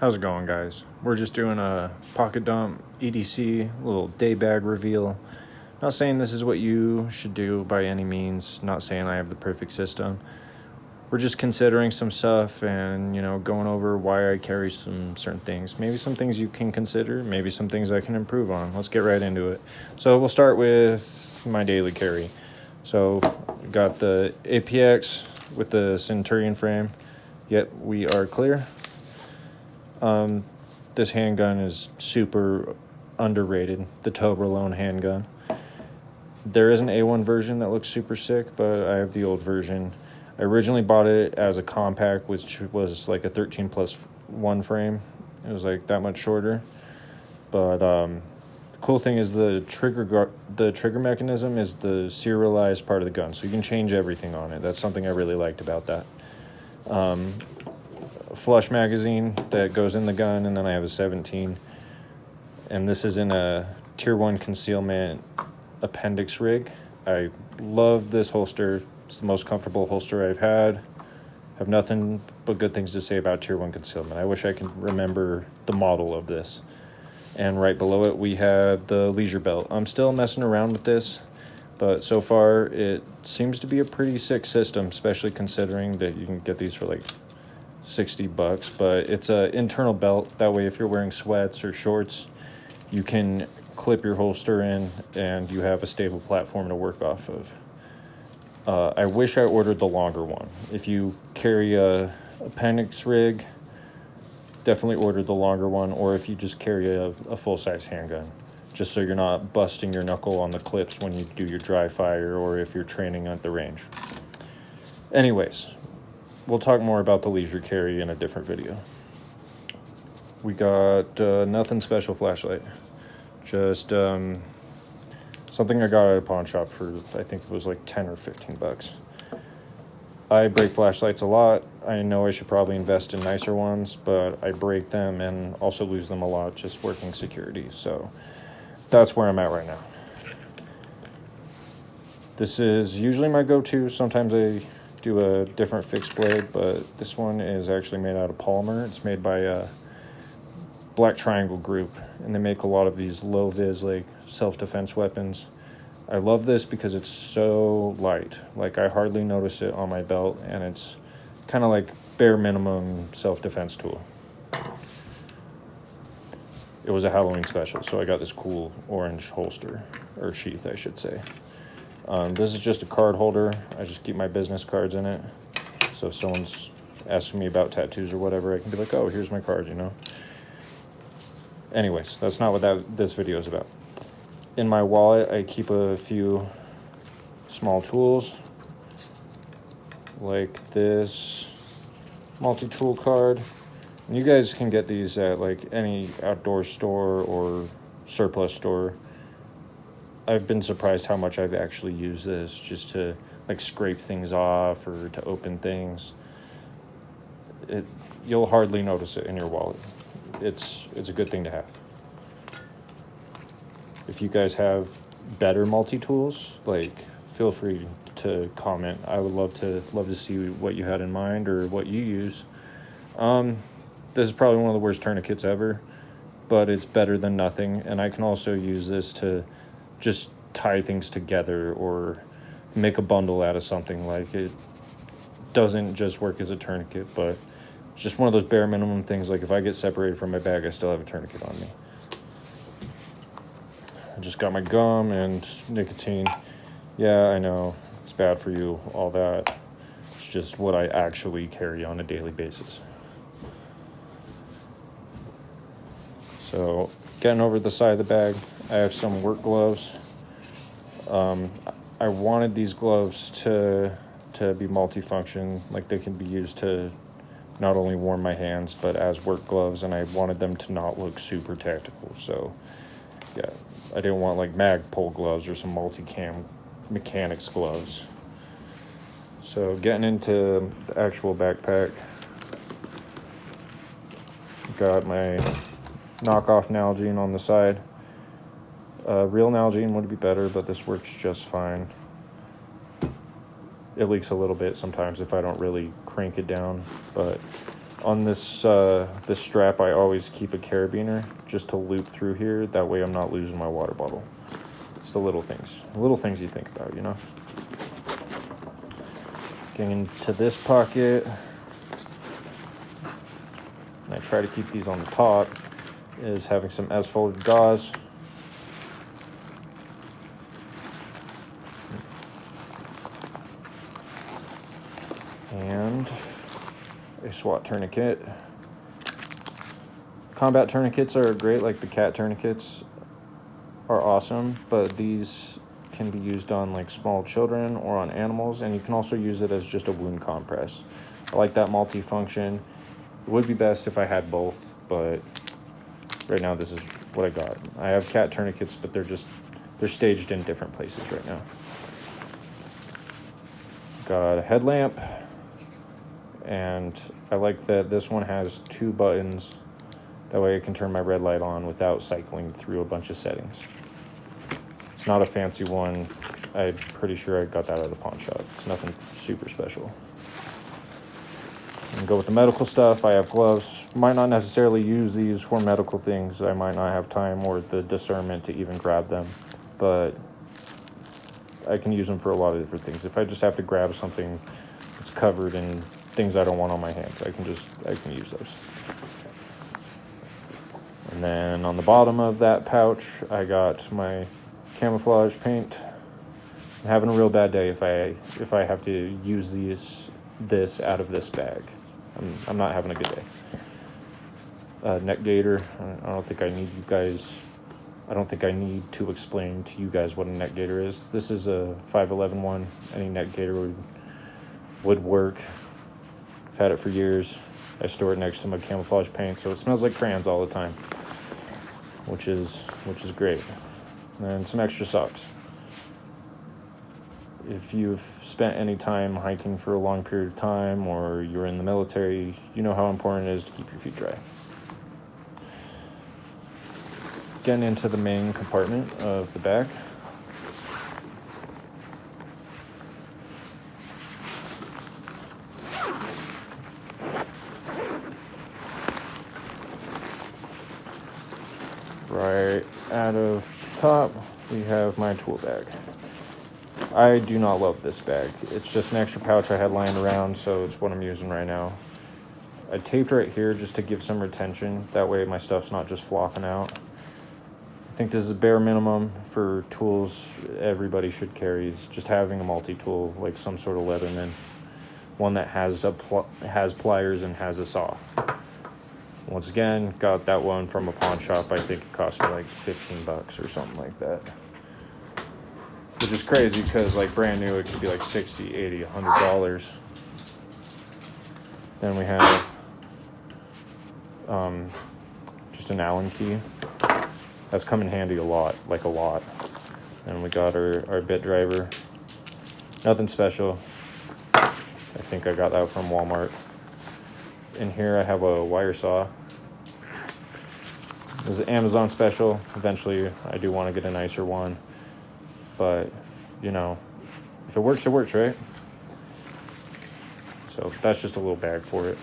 How's it going, guys? We're just doing a pocket dump EDC little day bag reveal. Not saying this is what you should do by any means, not saying I have the perfect system. We're just considering some stuff and, going over why I carry some certain things. Maybe some things you can consider, maybe some things I can improve on. Let's get right into it. So we'll start with my daily carry. So got the APX with the Centurion frame. Yet we are clear. This handgun is super underrated, the Toblerone handgun. There is an A1 version that looks super sick, but I have the old version. I originally bought it as a compact, which was like a 13+1 frame. It was like that much shorter. But the cool thing is the trigger mechanism is the serialized part of the gun, so you can change everything on it. That's something I really liked about that. Flush magazine that goes in the gun, and then I have a 17, and this is in a tier 1 concealment appendix rig. I love this holster. It's the most comfortable holster I've had. Have nothing but good things to say about tier 1 concealment. I wish I could remember the model of this. And right below it we have the leisure belt. I'm still messing around with this, but so far it seems to be a pretty sick system, especially considering that you can get these for like $60, but it's an internal belt. That way if you're wearing sweats or shorts, you can clip your holster in and you have a stable platform to work off of. I wish I ordered the longer one. If you carry a appendix rig, definitely order the longer one, or if you just carry a full-size handgun, just so you're not busting your knuckle on the clips when you do your dry fire or if you're training at the range. Anyways, we'll talk more about the leisure carry in a different video. We got nothing special flashlight. Just something I got at a pawn shop for, I think it was like 10 or 15 bucks. I break flashlights a lot. I know I should probably invest in nicer ones, but I break them and also lose them a lot just working security. So that's where I'm at right now. This is usually my go-to. Sometimes I do a different fixed blade, but this one is actually made out of polymer. It's made by a Black Triangle group, and they make a lot of these low-vis like self-defense weapons. I love this because it's so light. Like, I hardly notice it on my belt, and it's kind of like bare minimum self-defense tool. It was a Halloween special, so I got this cool orange holster, or sheath I should say. This is just a card holder. I just keep my business cards in it. So if someone's asking me about tattoos or whatever, I can be like, oh, here's my card, Anyways, that's not what this video is about. In my wallet, I keep a few small tools, like this multi-tool card. And you guys can get these at like any outdoor store or surplus store. I've been surprised how much I've actually used this just to like scrape things off or to open things. You'll hardly notice it in your wallet. It's a good thing to have. If you guys have better multi-tools, like, feel free to comment. I would love to see what you had in mind or what you use. This is probably one of the worst tourniquets ever, but it's better than nothing. And I can also use this to just tie things together or make a bundle out of something. Like, it doesn't just work as a tourniquet, but it's just one of those bare minimum things. Like, if I get separated from my bag, I still have a tourniquet on me. I just got my gum and nicotine. Yeah, I know, it's bad for you, all that. It's just what I actually carry on a daily basis. So, getting over the side of the bag, I have some work gloves. I wanted these gloves to be multifunction, like they can be used to not only warm my hands, but as work gloves, and I wanted them to not look super tactical. So, yeah, I didn't want like Magpul gloves or some multicam mechanics gloves. So, getting into the actual backpack, got my knockoff Nalgene on the side. Real Nalgene would be better, but this works just fine. It leaks a little bit sometimes if I don't really crank it down, but On this this strap, I always keep a carabiner just to loop through here. That way I'm not losing my water bottle. It's the little things you think about, you know? Getting into this pocket, and I try to keep these on the top, is having some S-folded gauze. And a SWAT tourniquet. Combat tourniquets are great, like the cat tourniquets are awesome, but these can be used on like small children or on animals, and you can also use it as just a wound compress. I like that multi-function. It would be best if I had both, but right now this is what I got. I have cat tourniquets, but they're staged in different places right now. Got a headlamp, and I like that this one has 2 buttons. That way I can turn my red light on without cycling through a bunch of settings. It's not a fancy one. I'm pretty sure I got that at the pawn shop. It's nothing super special. And go with the medical stuff. I have gloves. Might not necessarily use these for medical things. I might not have time or the discernment to even grab them, but I can use them for a lot of different things. If I just have to grab something that's covered in things I don't want on my hands, I can use those. And then on the bottom of that pouch, I got my camouflage paint. I'm having a real bad day if I have to use this out of this bag. I'm not having a good day. Neck gaiter. I don't think I need to explain to you guys what a neck gaiter is. This is a 511 one. Any neck gaiter would work. I've had it for years. I store it next to my camouflage paint, so it smells like crayons all the time, which is great. And some extra socks. If you've spent any time hiking for a long period of time, or you're in the military, you know how important it is to keep your feet dry. Getting into the main compartment of the bag. Right out of the top, we have my tool bag. I do not love this bag. It's just an extra pouch I had lying around, so it's what I'm using right now. I taped right here just to give some retention. That way my stuff's not just flopping out. I think this is a bare minimum for tools everybody should carry. It's just having a multi-tool, like some sort of Leatherman. One that has pliers and has a saw. Once again, got that one from a pawn shop. I think it cost me like $15 or something like that. Which is crazy because like brand new, it could be like $60, $80, $100. Then we have just an Allen key. That's come in handy a lot. And we got our bit driver. Nothing special. I think I got that from Walmart. In here I have a wire saw. This is an Amazon special. Eventually I do want to get a nicer one. But, you know, if it works, right? So that's just a little bag for it.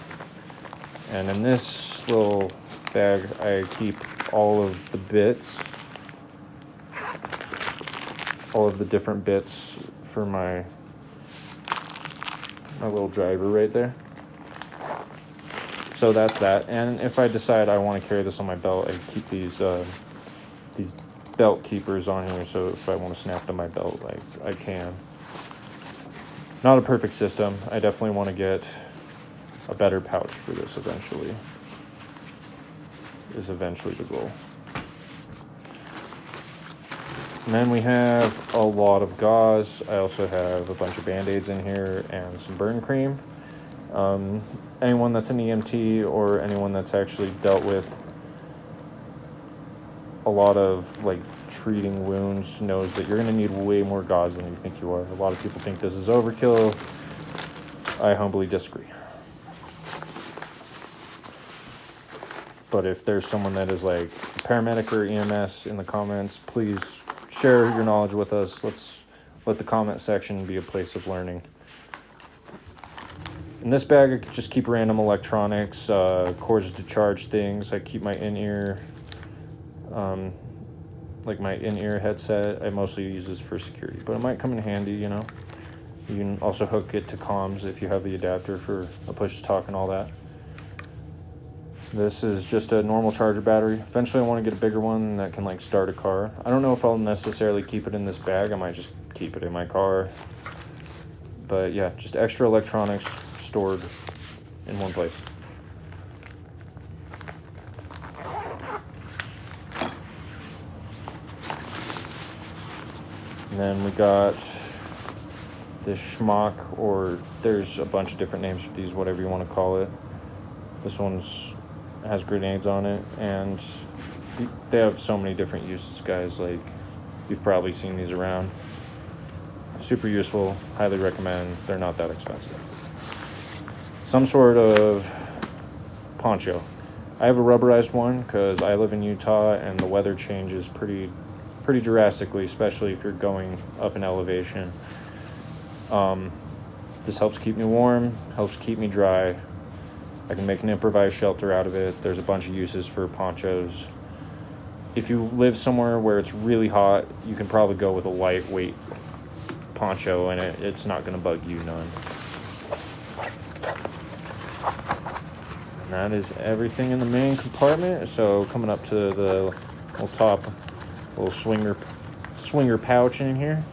And in this little bag, I keep all of the bits, all of the different bits for my little driver right there. So that's that. And if I decide I want to carry this on my belt, I keep these belt keepers on here, so if I want to snap to my belt, like I can. Not a perfect system. I definitely want to get a better pouch for this eventually. Is eventually the goal. And then we have a lot of gauze. I also have a bunch of Band-Aids in here and some burn cream. Anyone that's an EMT or anyone that's actually dealt with a lot of like treating wounds knows that you're going to need way more gauze than you think you are. A lot of people think this is overkill. I humbly disagree. But if there's someone that is like a paramedic or EMS in the comments, please share your knowledge with us. Let's let the comment section be a place of learning. In this bag, I could just keep random electronics, cords to charge things. I keep my in-ear, like my in-ear headset. I mostly use this for security, but it might come in handy, you know. You can also hook it to comms if you have the adapter for a push-to-talk and all that. This is just a normal charger battery. Eventually I want to get a bigger one that can like start a car. I don't know if I'll necessarily keep it in this bag. I might just keep it in my car. But yeah, just extra electronics stored in one place. And then we got this schmuck, or there's a bunch of different names for these, whatever you want to call it. This one's has grenades on it, and they have so many different uses, guys. Like, you've probably seen these around. Super useful, highly recommend. They're not that expensive. Some sort of poncho. I have a rubberized one because I live in Utah and the weather changes pretty drastically, especially if you're going up in elevation. This helps keep me warm, helps keep me dry. I can make an improvised shelter out of it. There's a bunch of uses for ponchos. If you live somewhere where it's really hot, you can probably go with a lightweight poncho and it's not going to bug you none. And that is everything in the main compartment. So coming up to the little top, little swinger pouch in here.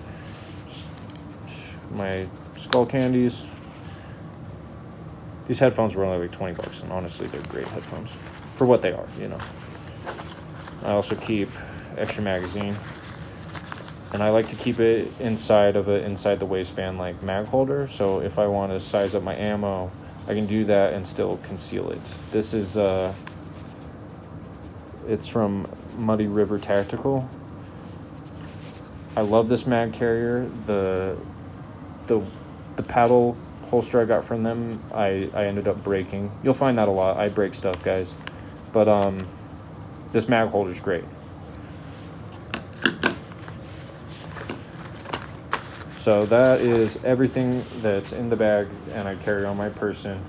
My skull candies. These headphones were only like $20, and honestly, they're great headphones for what they are, you know. I also keep extra magazine, and I like to keep it inside the waistband like mag holder. So if I want to size up my ammo, I can do that and still conceal it. This is it's from Muddy River Tactical. I love this mag carrier. The paddle holster I got from them, I ended up breaking. You'll find that a lot. I break stuff, guys. But this mag holder's great. So that is everything that's in the bag and I carry on my person.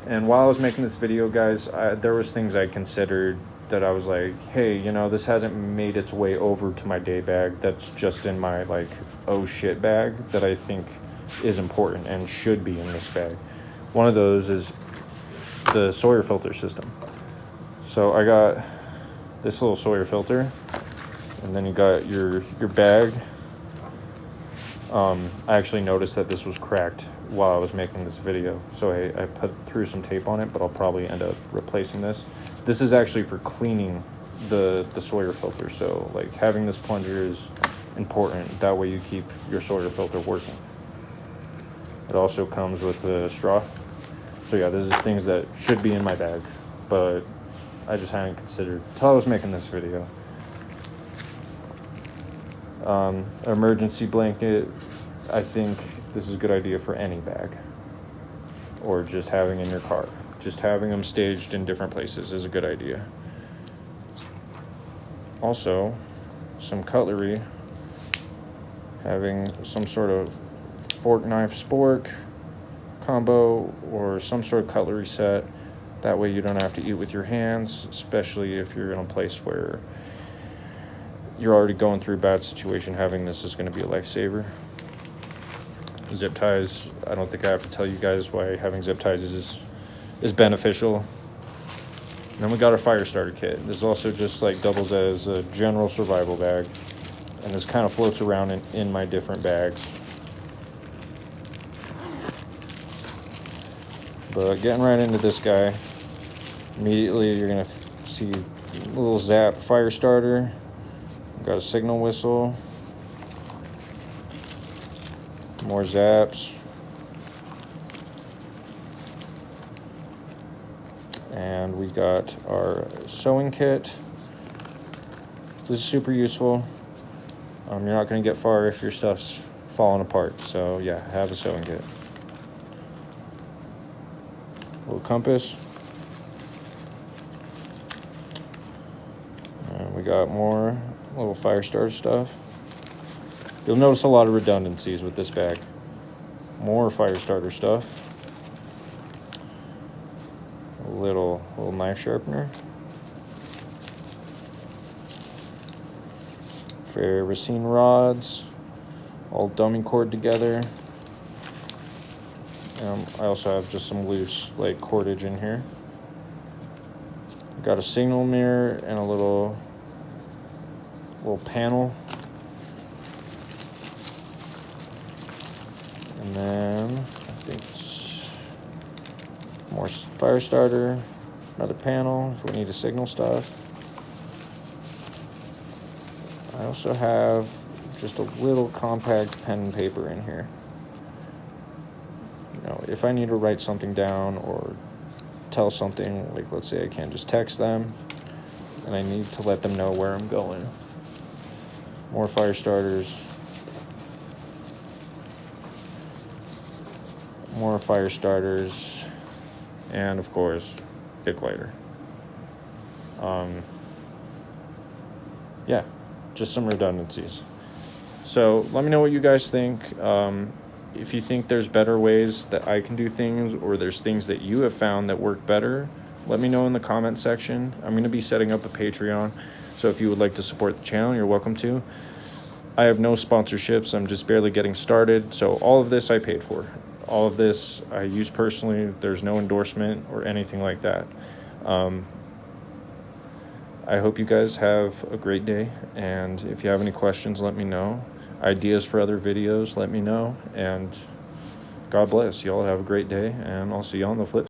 And while I was making this video, guys, there was things I considered that I was like, hey, you know, this hasn't made its way over to my day bag. That's just in my like oh shit bag that I think is important and should be in this bag. One of those is the Sawyer filter system. So I got this little Sawyer filter, and then you got your bag. I actually noticed that this was cracked while I was making this video, so I threw some tape on it, but I'll probably end up replacing this. This is actually for cleaning the Sawyer filter, so like having this plunger is important. That way you keep your Sawyer filter working. It also comes with a straw. So yeah, this is things that should be in my bag, but I just hadn't considered until I was making this video. Emergency blanket. I think this is a good idea for any bag, or just having in your car. Just having them staged in different places is a good idea. Also, some cutlery. Having some sort of fork, knife, spork combo, or some sort of cutlery set. That way you don't have to eat with your hands, especially if you're in a place where you're already going through a bad situation. Having this is going to be a lifesaver. Zip ties. I don't think I have to tell you guys why having zip ties is beneficial. And then we got our fire starter kit. This also just like doubles as a general survival bag, and this kind of floats around in my different bags. But getting right into this guy, immediately you're gonna see a little Zap fire starter. Got a signal whistle, more Zaps, and we got our sewing kit. This is super useful. You're not going to get far if your stuff's falling apart, so yeah, have a sewing kit. Little compass. And we got more little fire starter stuff. You'll notice a lot of redundancies with this bag. More fire starter stuff. knife sharpener. Ferrocene rods, all dummy cord together. I also have just some loose like cordage in here. Got a signal mirror and a little panel. And then I think it's more fire starter, another panel if we need to signal stuff. I also have just a little compact pen and paper in here. You know, if I need to write something down or tell something, like let's say I can't just text them and I need to let them know where I'm going. More fire starters. More fire starters. And of course, Bic lighter. Yeah, just some redundancies. So let me know what you guys think. If you think there's better ways that I can do things, or there's things that you have found that work better, let me know in the comment section. I'm going to be setting up a Patreon, so if you would like to support the channel, you're welcome to. I have no sponsorships. I'm just barely getting started, so all of this I paid for. All of this I use personally. There's no endorsement or anything like that. I hope you guys have a great day, and if you have any questions, let me know. Ideas for other videos, let me know, and God bless. Y'all have a great day, and I'll see you on the flip.